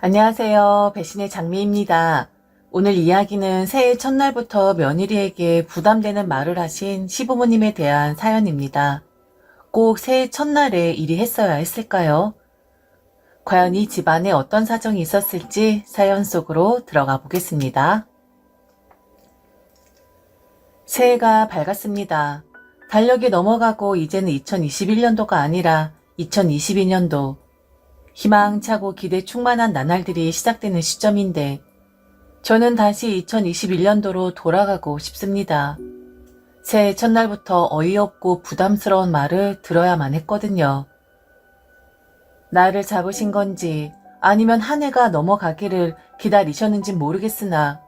안녕하세요. 배신의 장미입니다. 오늘 이야기는 새해 첫날부터 며느리에게 부담되는 말을 하신 시부모님에 대한 사연입니다. 꼭 새해 첫날에 일이 했어야 했을까요? 과연 이 집안에 어떤 사정이 있었을지 사연 속으로 들어가 보겠습니다. 새해가 밝았습니다. 달력이 넘어가고 이제는 2021년도가 아니라 2022년도. 희망차고 기대 충만한 나날들이 시작되는 시점인데 저는 다시 2021년도로 돌아가고 싶습니다. 새해 첫날부터 어이없고 부담스러운 말을 들어야만 했거든요. 나를 잡으신 건지 아니면 한 해가 넘어가기를 기다리셨는지 모르겠으나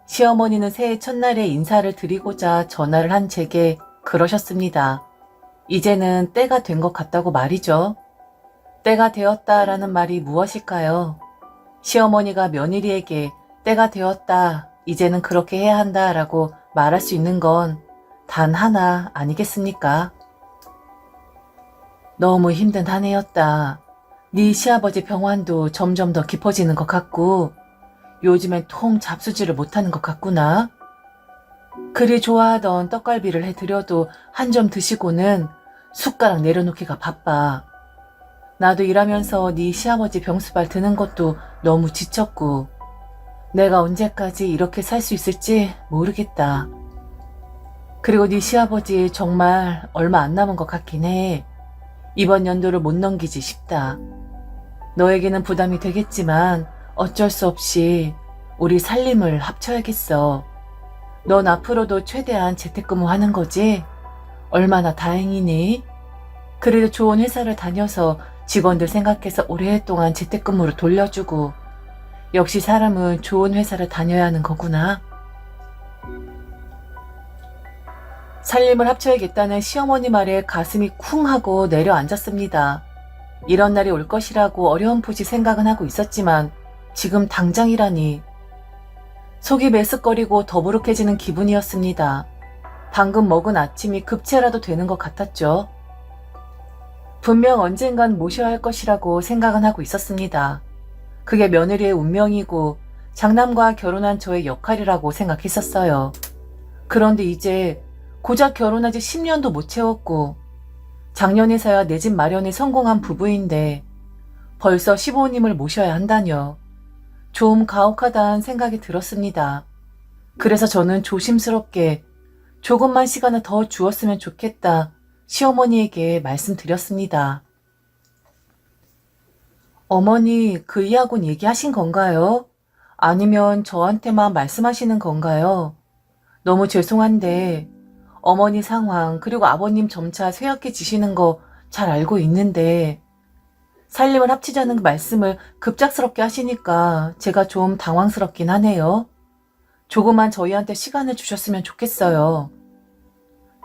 시어머니는 새해 첫날에 인사를 드리고자 전화를 한 제게 그러셨습니다. 이제는 때가 된 것 같다고 말이죠. 때가 되었다라는 말이 무엇일까요? 시어머니가 며느리에게 때가 되었다, 이제는 그렇게 해야 한다 라고 말할 수 있는 건 단 하나 아니겠습니까? 너무 힘든 한 해였다. 네 시아버지 병환도 점점 더 깊어지는 것 같고 요즘엔 통 잡수지를 못하는 것 같구나. 그리 좋아하던 떡갈비를 해드려도 한 점 드시고는 숟가락 내려놓기가 바빠. 나도 일하면서 네 시아버지 병수발 드는 것도 너무 지쳤고 내가 언제까지 이렇게 살 수 있을지 모르겠다. 그리고 네 시아버지 정말 얼마 안 남은 것 같긴 해. 이번 연도를 못 넘기지 싶다. 너에게는 부담이 되겠지만 어쩔 수 없이 우리 살림을 합쳐야겠어. 넌 앞으로도 최대한 재택근무하는 거지? 얼마나 다행이니? 그래도 좋은 회사를 다녀서 직원들 생각해서 오랫동안 재택근무를 돌려주고 역시 사람은 좋은 회사를 다녀야 하는 거구나. 살림을 합쳐야겠다는 시어머니 말에 가슴이 쿵 하고 내려앉았습니다. 이런 날이 올 것이라고 어려움풋이 생각은 하고 있었지만 지금 당장이라니. 속이 메스꺼리고 더부룩해지는 기분이었습니다. 방금 먹은 아침이 급체라도 되는 것 같았죠. 분명 언젠간 모셔야 할 것이라고 생각은 하고 있었습니다. 그게 며느리의 운명이고 장남과 결혼한 저의 역할이라고 생각했었어요. 그런데 이제 고작 결혼한 지 10년도 못 채웠고 작년에서야 내 집 마련에 성공한 부부인데 벌써 시부모님을 모셔야 한다뇨. 좀 가혹하다는 생각이 들었습니다. 그래서 저는 조심스럽게 조금만 시간을 더 주었으면 좋겠다 시어머니에게 말씀드렸습니다. 어머니, 그 이야기는 얘기하신 건가요? 아니면 저한테만 말씀하시는 건가요? 너무 죄송한데 어머니 상황 그리고 아버님 점차 쇠약해지시는 거 잘 알고 있는데 살림을 합치자는 말씀을 급작스럽게 하시니까 제가 좀 당황스럽긴 하네요. 조금만 저희한테 시간을 주셨으면 좋겠어요.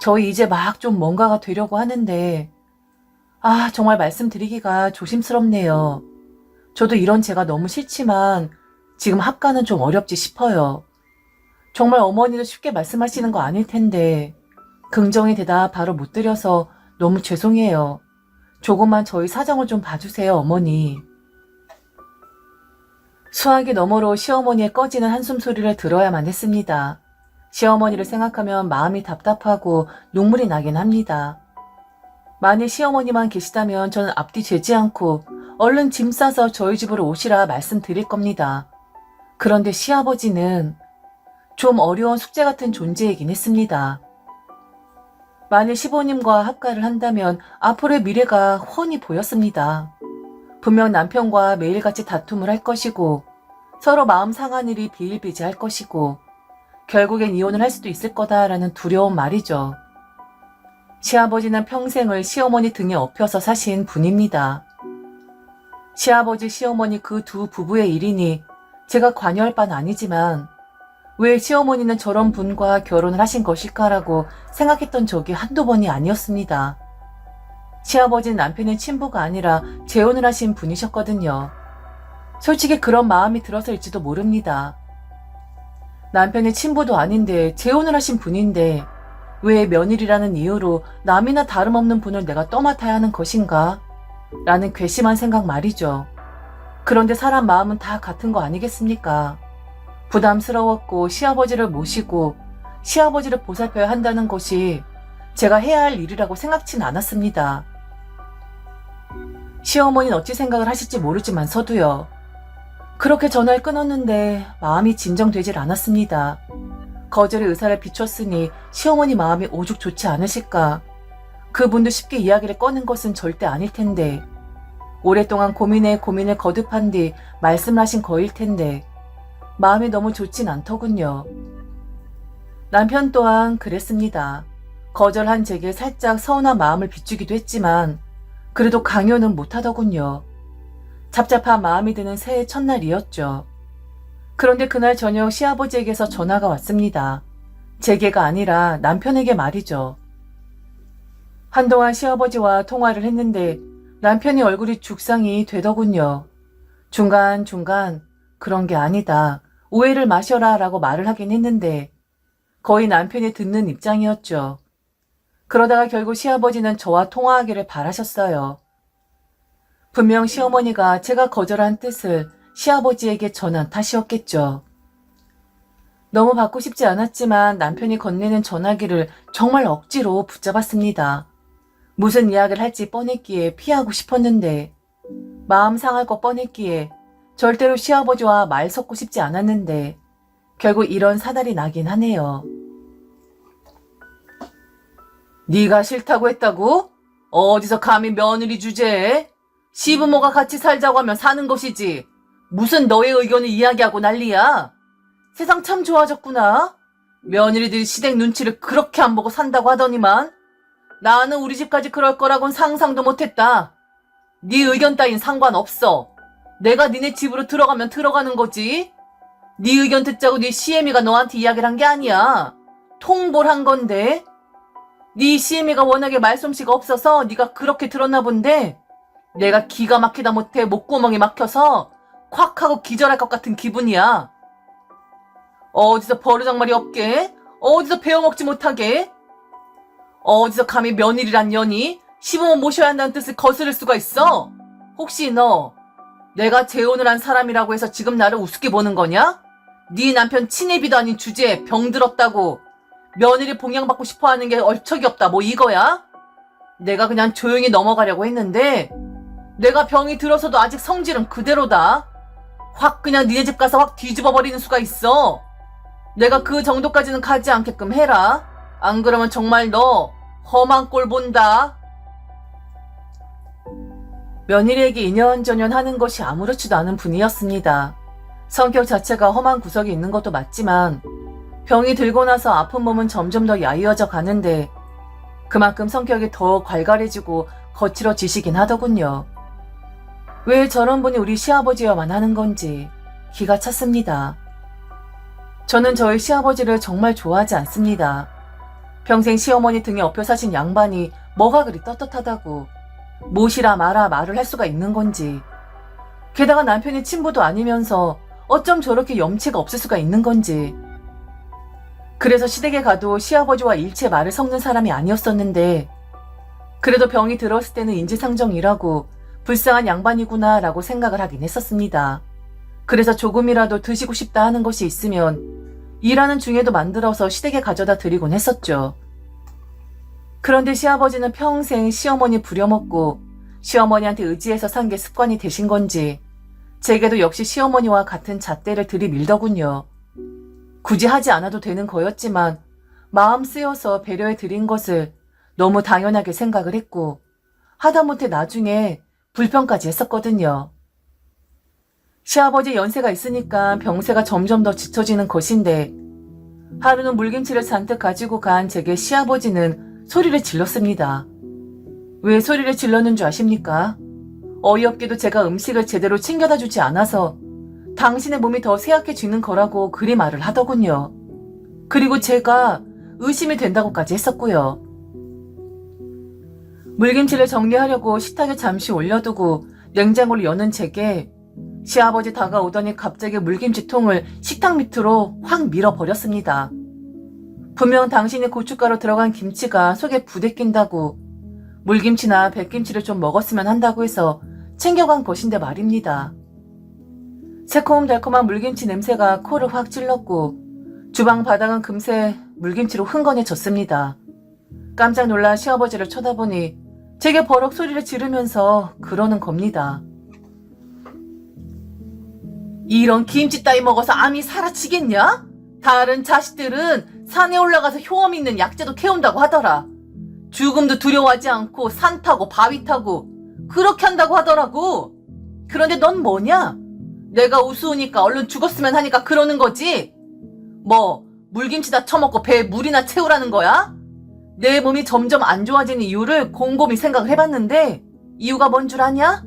저희 이제 막 좀 뭔가가 되려고 하는데 정말 말씀드리기가 조심스럽네요. 저도 이런 제가 너무 싫지만 지금 합가는 좀 어렵지 싶어요. 정말 어머니도 쉽게 말씀하시는 거 아닐 텐데 긍정의 대답 바로 못 드려서 너무 죄송해요. 조금만 저희 사정을 좀 봐주세요, 어머니. 수화기 너머로 시어머니의 꺼지는 한숨 소리를 들어야만 했습니다. 시어머니를 생각하면 마음이 답답하고 눈물이 나긴 합니다. 만일 시어머니만 계시다면 저는 앞뒤 재지 않고 얼른 짐 싸서 저희 집으로 오시라 말씀드릴 겁니다. 그런데 시아버지는 좀 어려운 숙제 같은 존재이긴 했습니다. 만일 시부모님과 합가를 한다면 앞으로의 미래가 훤히 보였습니다. 분명 남편과 매일같이 다툼을 할 것이고 서로 마음 상한 일이 비일비재할 것이고 결국엔 이혼을 할 수도 있을 거다라는 두려운 말이죠. 시아버지는 평생을 시어머니 등에 업혀서 사신 분입니다. 시아버지, 시어머니 그 두 부부의 일이니 제가 관여할 바는 아니지만 왜 시어머니는 저런 분과 결혼을 하신 것일까라고 생각했던 적이 한두 번이 아니었습니다. 시아버지는 남편의 친부가 아니라 재혼을 하신 분이셨거든요. 솔직히 그런 마음이 들어서일지도 모릅니다. 남편의 친부도 아닌데 재혼을 하신 분인데 왜 며느리라는 이유로 남이나 다름없는 분을 내가 떠맡아야 하는 것인가? 라는 괘씸한 생각 말이죠. 그런데 사람 마음은 다 같은 거 아니겠습니까? 부담스러웠고 시아버지를 모시고 시아버지를 보살펴야 한다는 것이 제가 해야 할 일이라고 생각진 않았습니다. 시어머니는 어찌 생각을 하실지 모르지만서도요. 그렇게 전화를 끊었는데 마음이 진정되질 않았습니다. 거절의 의사를 비췄으니 시어머니 마음이 오죽 좋지 않으실까. 그분도 쉽게 이야기를 꺼낸 것은 절대 아닐 텐데 오랫동안 고민에 고민을 거듭한 뒤 말씀하신 거일 텐데 마음이 너무 좋진 않더군요. 남편 또한 그랬습니다. 거절한 제게 살짝 서운한 마음을 비추기도 했지만 그래도 강요는 못하더군요. 잡잡한 마음이 드는 새해 첫날이었죠. 그런데 그날 저녁 시아버지에게서 전화가 왔습니다. 제게가 아니라 남편에게 말이죠. 한동안 시아버지와 통화를 했는데 남편이 얼굴이 죽상이 되더군요. 중간중간 그런 게 아니다. 오해를 마셔라 라고 말을 하긴 했는데 거의 남편이 듣는 입장이었죠. 그러다가 결국 시아버지는 저와 통화하기를 바라셨어요. 분명 시어머니가 제가 거절한 뜻을 시아버지에게 전한 탓이었겠죠. 너무 받고 싶지 않았지만 남편이 건네는 전화기를 정말 억지로 붙잡았습니다. 무슨 이야기를 할지 뻔했기에 피하고 싶었는데 마음 상할 거 뻔했기에 절대로 시아버지와 말 섞고 싶지 않았는데 결국 이런 사달이 나긴 하네요. 네가 싫다고 했다고? 어디서 감히 며느리 주제에? 시부모가 같이 살자고 하면 사는 것이지. 무슨 너의 의견을 이야기하고 난리야. 세상 참 좋아졌구나. 며느리들이 시댁 눈치를 그렇게 안 보고 산다고 하더니만 나는 우리 집까지 그럴 거라곤 상상도 못했다. 네 의견 따윈 상관없어. 내가 니네 집으로 들어가면 들어가는 거지. 네 의견 듣자고 네 시애미가 너한테 이야기를 한 게 아니야. 통보를 한 건데. 네 시애미가 워낙에 말솜씨가 없어서 네가 그렇게 들었나 본데 내가 기가 막히다 못해 목구멍이 막혀서 콱 하고 기절할 것 같은 기분이야. 어디서 버르장말이 없게? 어디서 배워먹지 못하게? 어디서 감히 며느리란 년이 시부모 모셔야 한다는 뜻을 거스를 수가 있어? 혹시 너 내가 재혼을 한 사람이라고 해서 지금 나를 우습게 보는 거냐? 네 남편 친애비도 아닌 주제에 병들었다고 며느리 봉양받고 싶어하는 게 얼척이 없다 뭐 이거야? 내가 그냥 조용히 넘어가려고 했는데 내가 병이 들어서도 아직 성질은 그대로다. 확 그냥 니네 집 가서 확 뒤집어버리는 수가 있어. 내가 그 정도까지는 가지 않게끔 해라. 안 그러면 정말 너 험한 꼴 본다. 며느리에게 이년저년 하는 것이 아무렇지도 않은 분이었습니다. 성격 자체가 험한 구석이 있는 것도 맞지만 병이 들고 나서 아픈 몸은 점점 더 야위어져 가는데 그만큼 성격이 더 괄괄해지고 거칠어지시긴 하더군요. 왜 저런 분이 우리 시아버지여만 하는 건지 기가 찼습니다. 저는 저희 시아버지를 정말 좋아하지 않습니다. 평생 시어머니 등에 엎여 사신 양반이 뭐가 그리 떳떳하다고 모시라 마라 말을 할 수가 있는 건지 게다가 남편이 친부도 아니면서 어쩜 저렇게 염치가 없을 수가 있는 건지 그래서 시댁에 가도 시아버지와 일체 말을 섞는 사람이 아니었었는데 그래도 병이 들었을 때는 인지상정이라고 불쌍한 양반이구나 라고 생각을 하긴 했었습니다. 그래서 조금이라도 드시고 싶다 하는 것이 있으면 일하는 중에도 만들어서 시댁에 가져다 드리곤 했었죠. 그런데 시아버지는 평생 시어머니 부려먹고 시어머니한테 의지해서 산 게 습관이 되신 건지 제게도 역시 시어머니와 같은 잣대를 들이밀더군요. 굳이 하지 않아도 되는 거였지만 마음 쓰여서 배려해 드린 것을 너무 당연하게 생각을 했고 하다못해 나중에 불평까지 했었거든요. 시아버지 연세가 있으니까 병세가 점점 더 짙어지는 것인데 하루는 물김치를 잔뜩 가지고 간 제게 시아버지는 소리를 질렀습니다. 왜 소리를 질렀는 줄 아십니까? 어이없게도 제가 음식을 제대로 챙겨다 주지 않아서 당신의 몸이 더 쇠약해지는 거라고 그리 말을 하더군요. 그리고 제가 의심이 된다고까지 했었고요. 물김치를 정리하려고 식탁에 잠시 올려두고 냉장고를 여는 제게 시아버지 다가오더니 갑자기 물김치통을 식탁 밑으로 확 밀어버렸습니다. 분명 당신이 고춧가루 들어간 김치가 속에 부대낀다고 물김치나 백김치를 좀 먹었으면 한다고 해서 챙겨간 것인데 말입니다. 새콤달콤한 물김치 냄새가 코를 확 찔렀고 주방 바닥은 금세 물김치로 흥건해졌습니다. 깜짝 놀라 시아버지를 쳐다보니 제게 버럭 소리를 지르면서 그러는 겁니다. 이런 김치 따위 먹어서 암이 사라지겠냐? 다른 자식들은 산에 올라가서 효험 있는 약재도 캐온다고 하더라. 죽음도 두려워하지 않고 산 타고 바위 타고 그렇게 한다고 하더라고. 그런데 넌 뭐냐? 내가 우스우니까 얼른 죽었으면 하니까 그러는 거지? 뭐 물김치 다 처먹고 배에 물이나 채우라는 거야? 내 몸이 점점 안 좋아지는 이유를 곰곰이 생각을 해봤는데 이유가 뭔 줄 아냐?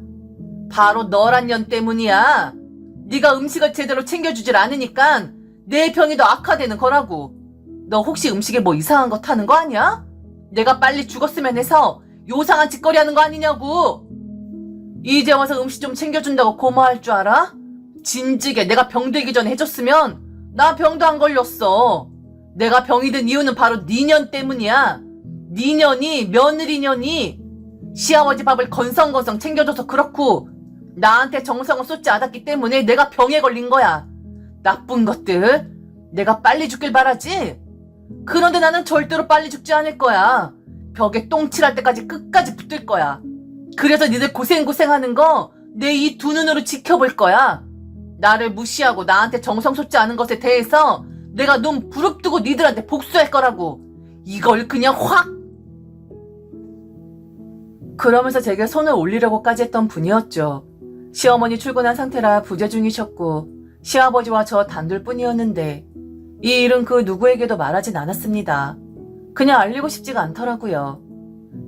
바로 너란 년 때문이야. 네가 음식을 제대로 챙겨주질 않으니까 내 병이 더 악화되는 거라고. 너 혹시 음식에 뭐 이상한 거 타는 거 아니야? 내가 빨리 죽었으면 해서 요상한 짓거리 하는 거 아니냐고. 이제 와서 음식 좀 챙겨준다고 고마워할 줄 알아? 진즉에 내가 병들기 전에 해줬으면 나 병도 안 걸렸어. 내가 병이 든 이유는 바로 니년 때문이야. 니년이 며느리년이 시아버지 밥을 건성건성 챙겨줘서 그렇고 나한테 정성을 쏟지 않았기 때문에 내가 병에 걸린 거야. 나쁜 것들. 내가 빨리 죽길 바라지? 그런데 나는 절대로 빨리 죽지 않을 거야. 벽에 똥칠할 때까지 끝까지 붙을 거야. 그래서 니들 고생하는 거 내 이 두 눈으로 지켜볼 거야. 나를 무시하고 나한테 정성 쏟지 않은 것에 대해서 내가 눈 부릅뜨고 니들한테 복수할 거라고. 이걸 그냥 확! 그러면서 제게 손을 올리려고까지 했던 분이었죠. 시어머니 출근한 상태라 부재 중이셨고 시아버지와 저 단둘뿐이었는데 이 일은 그 누구에게도 말하진 않았습니다. 그냥 알리고 싶지가 않더라고요.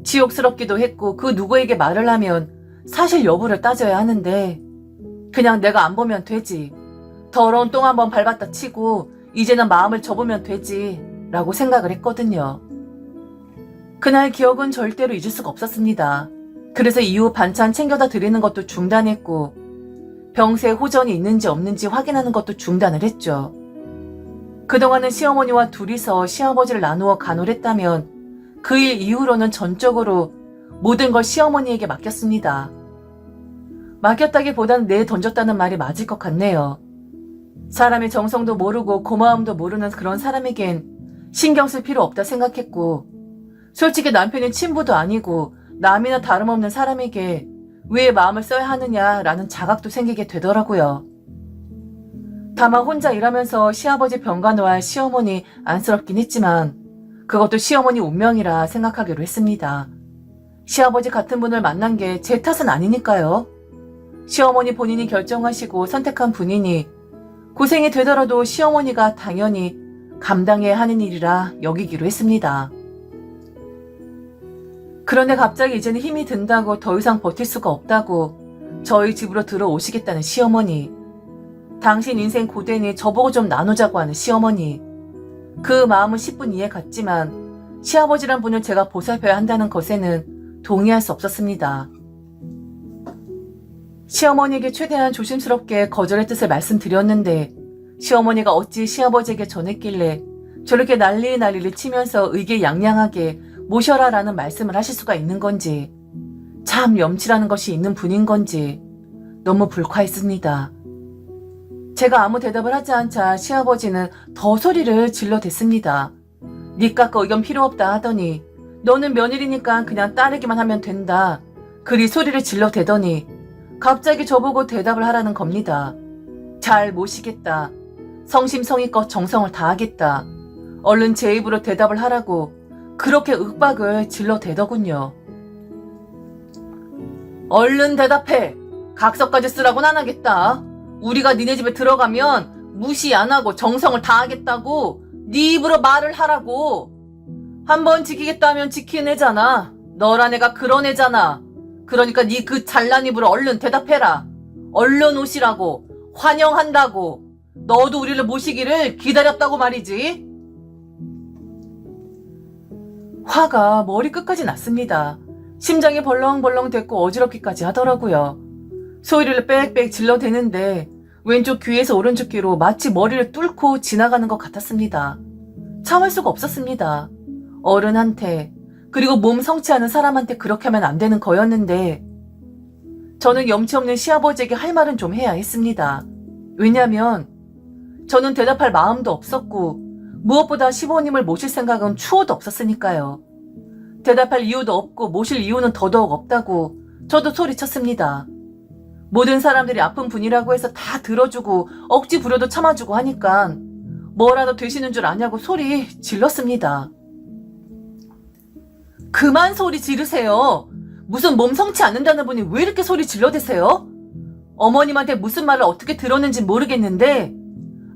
치욕스럽기도 했고 그 누구에게 말을 하면 사실 여부를 따져야 하는데 그냥 내가 안 보면 되지. 더러운 똥 한번 밟았다 치고 이제는 마음을 접으면 되지 라고 생각을 했거든요. 그날 기억은 절대로 잊을 수가 없었습니다. 그래서 이후 반찬 챙겨다 드리는 것도 중단했고 병세 호전이 있는지 없는지 확인하는 것도 중단을 했죠. 그동안은 시어머니와 둘이서 시아버지를 나누어 간호했다면 그 일 이후로는 전적으로 모든 걸 시어머니에게 맡겼습니다. 맡겼다기보단 내던졌다는 말이 맞을 것 같네요. 사람의 정성도 모르고 고마움도 모르는 그런 사람에겐 신경 쓸 필요 없다 생각했고 솔직히 남편이 친부도 아니고 남이나 다름없는 사람에게 왜 마음을 써야 하느냐라는 자각도 생기게 되더라고요. 다만 혼자 일하면서 시아버지 병간호할 시어머니 안쓰럽긴 했지만 그것도 시어머니 운명이라 생각하기로 했습니다. 시아버지 같은 분을 만난 게 제 탓은 아니니까요. 시어머니 본인이 결정하시고 선택한 분이니 고생이 되더라도 시어머니가 당연히 감당해야 하는 일이라 여기기로 했습니다. 그런데 갑자기 이제는 힘이 든다고 더 이상 버틸 수가 없다고 저희 집으로 들어오시겠다는 시어머니. 당신 인생 고되니 저보고 좀 나누자고 하는 시어머니. 그 마음은 10분 이해 갔지만 시아버지란 분을 제가 보살펴야 한다는 것에는 동의할 수 없었습니다. 시어머니에게 최대한 조심스럽게 거절의 뜻을 말씀드렸는데 시어머니가 어찌 시아버지에게 전했길래 저렇게 난리를 치면서 의기양양하게 모셔라 라는 말씀을 하실 수가 있는 건지 참 염치라는 것이 있는 분인 건지 너무 불쾌했습니다. 제가 아무 대답을 하지 않자 시아버지는 더 소리를 질러댔습니다. 니 깎아 의견 필요 없다 하더니 너는 며느리니까 그냥 따르기만 하면 된다. 그리 소리를 질러대더니 갑자기 저보고 대답을 하라는 겁니다. 잘 모시겠다. 성심성의껏 정성을 다하겠다. 얼른 제 입으로 대답을 하라고 그렇게 윽박을 질러대더군요. 얼른 대답해. 각서까지 쓰라고는 안 하겠다. 우리가 니네 집에 들어가면 무시 안 하고 정성을 다하겠다고 네 입으로 말을 하라고. 한번 지키겠다 하면 지키는 애잖아. 너란 애가 그런 애잖아. 그러니까 네 그 잘난 입으로 얼른 대답해라. 얼른 오시라고. 환영한다고. 너도 우리를 모시기를 기다렸다고 말이지. 화가 머리끝까지 났습니다. 심장이 벌렁벌렁 됐고 어지럽기까지 하더라고요. 소리를 빽빽 질러대는데 왼쪽 귀에서 오른쪽 귀로 마치 머리를 뚫고 지나가는 것 같았습니다. 참을 수가 없었습니다. 어른한테 그리고 몸 성취하는 사람한테 그렇게 하면 안 되는 거였는데 저는 염치 없는 시아버지에게 할 말은 좀 해야 했습니다. 왜냐면 저는 대답할 마음도 없었고 무엇보다 시부모님을 모실 생각은 추호도 없었으니까요. 대답할 이유도 없고 모실 이유는 더더욱 없다고 저도 소리쳤습니다. 모든 사람들이 아픈 분이라고 해서 다 들어주고 억지 부려도 참아주고 하니까 뭐라도 되시는 줄 아냐고 소리 질렀습니다. 그만 소리 지르세요. 무슨 몸 성치 않는다는 분이 왜 이렇게 소리 질러대세요? 어머님한테 무슨 말을 어떻게 들었는지 모르겠는데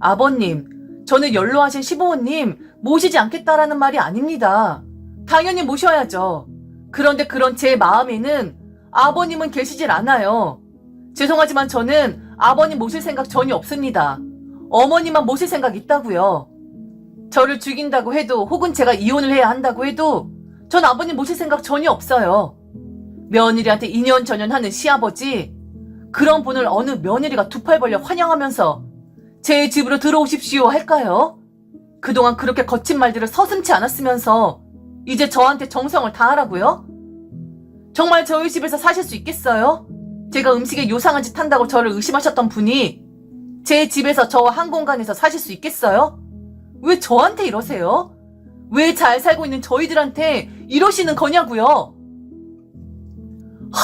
아버님, 저는 연로하신 시부모님 모시지 않겠다라는 말이 아닙니다. 당연히 모셔야죠. 그런데 그런 제 마음에는 아버님은 계시질 않아요. 죄송하지만 저는 아버님 모실 생각 전혀 없습니다. 어머님만 모실 생각 있다고요. 저를 죽인다고 해도 혹은 제가 이혼을 해야 한다고 해도 전 아버님 모실 생각 전혀 없어요. 며느리한테 인연전연하는 시아버지, 그런 분을 어느 며느리가 두 팔 벌려 환영하면서 제 집으로 들어오십시오 할까요? 그동안 그렇게 거친 말들을 서슴지 않았으면서 이제 저한테 정성을 다하라고요? 정말 저희 집에서 사실 수 있겠어요? 제가 음식에 요상한 짓 한다고 저를 의심하셨던 분이 제 집에서 저와 한 공간에서 사실 수 있겠어요? 왜 저한테 이러세요? 왜 잘 살고 있는 저희들한테 이러시는 거냐고요?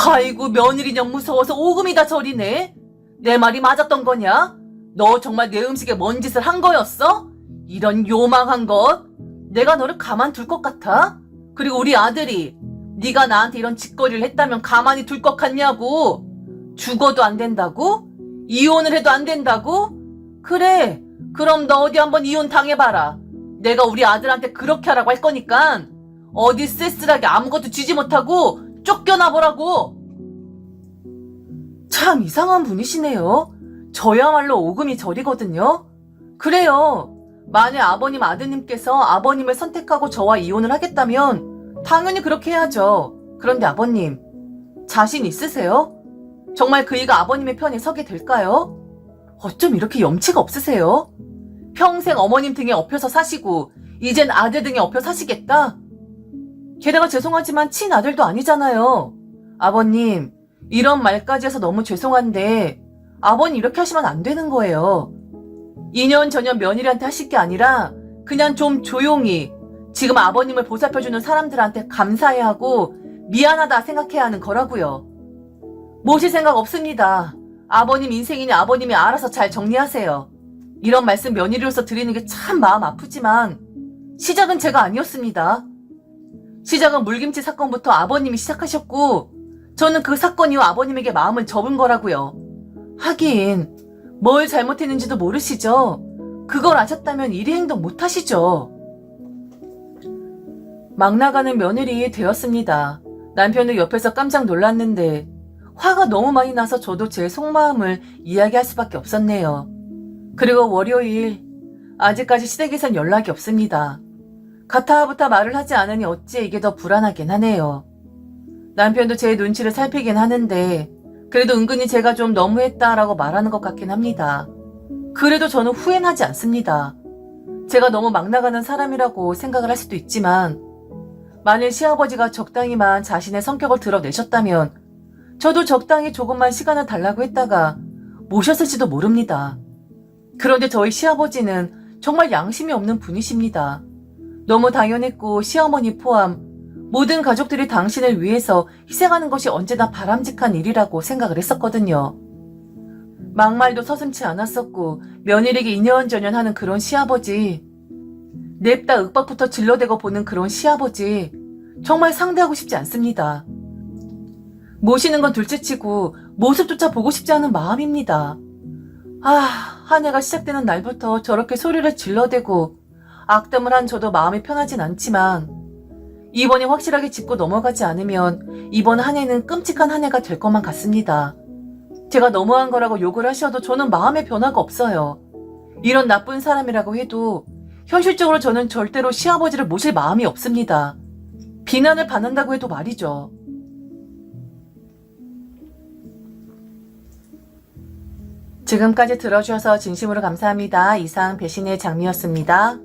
아이고 며느리냥 무서워서 오금이 다 저리네. 내 말이 맞았던 거냐? 너 정말 내 음식에 뭔 짓을 한 거였어? 이런 요망한 것. 내가 너를 가만둘 것 같아? 그리고 우리 아들이 네가 나한테 이런 짓거리를 했다면 가만히 둘 것 같냐고. 죽어도 안 된다고? 이혼을 해도 안 된다고? 그래, 그럼 너 어디 한번 이혼 당해봐라. 내가 우리 아들한테 그렇게 하라고 할 거니까 어디 쓸쓸하게 아무것도 쥐지 못하고 쫓겨나 보라고. 참 이상한 분이시네요. 저야말로 오금이 저리거든요. 그래요. 만약 아버님 아드님께서 아버님을 선택하고 저와 이혼을 하겠다면 당연히 그렇게 해야죠. 그런데 아버님, 자신 있으세요? 정말 그이가 아버님의 편에 서게 될까요? 어쩜 이렇게 염치가 없으세요? 평생 어머님 등에 업혀서 사시고 이젠 아들 등에 업혀 사시겠다? 게다가 죄송하지만 친아들도 아니잖아요. 아버님, 이런 말까지 해서 너무 죄송한데 아버님 이렇게 하시면 안 되는 거예요. 2년 전년 며느리한테 하실 게 아니라 그냥 좀 조용히 지금 아버님을 보살펴주는 사람들한테 감사해야 하고 미안하다 생각해야 하는 거라고요. 모실 생각 없습니다. 아버님 인생이니 아버님이 알아서 잘 정리하세요. 이런 말씀 며느리로서 드리는 게 참 마음 아프지만 시작은 제가 아니었습니다. 시작은 물김치 사건부터 아버님이 시작하셨고 저는 그 사건 이후 아버님에게 마음을 접은 거라고요. 하긴 뭘 잘못했는지도 모르시죠? 그걸 아셨다면 이리 행동 못하시죠. 막 나가는 며느리 되었습니다. 남편도 옆에서 깜짝 놀랐는데 화가 너무 많이 나서 저도 제 속마음을 이야기할 수밖에 없었네요. 그리고 월요일, 아직까지 시댁에선 연락이 없습니다. 가타부타 말을 하지 않으니 어찌 이게 더 불안하긴 하네요. 남편도 제 눈치를 살피긴 하는데 그래도 은근히 제가 좀 너무했다라고 말하는 것 같긴 합니다. 그래도 저는 후회는 하지 않습니다. 제가 너무 막 나가는 사람이라고 생각을 할 수도 있지만 만일 시아버지가 적당히만 자신의 성격을 드러내셨다면 저도 적당히 조금만 시간을 달라고 했다가 모셨을지도 모릅니다. 그런데 저희 시아버지는 정말 양심이 없는 분이십니다. 너무 당연했고 시어머니 포함 모든 가족들이 당신을 위해서 희생하는 것이 언제나 바람직한 일이라고 생각을 했었거든요. 막말도 서슴지 않았었고 며느리에게 인연전연하는 그런 시아버지, 냅다 윽박부터 질러대고 보는 그런 시아버지 정말 상대하고 싶지 않습니다. 모시는 건 둘째치고 모습조차 보고 싶지 않은 마음입니다. 한 해가 시작되는 날부터 저렇게 소리를 질러대고 악담을 한 저도 마음이 편하진 않지만 이번에 확실하게 짚고 넘어가지 않으면 이번 한 해는 끔찍한 한 해가 될 것만 같습니다. 제가 너무한 거라고 욕을 하셔도 저는 마음의 변화가 없어요. 이런 나쁜 사람이라고 해도 현실적으로 저는 절대로 시아버지를 모실 마음이 없습니다. 비난을 받는다고 해도 말이죠. 지금까지 들어주셔서 진심으로 감사합니다. 이상 배신의 장미였습니다.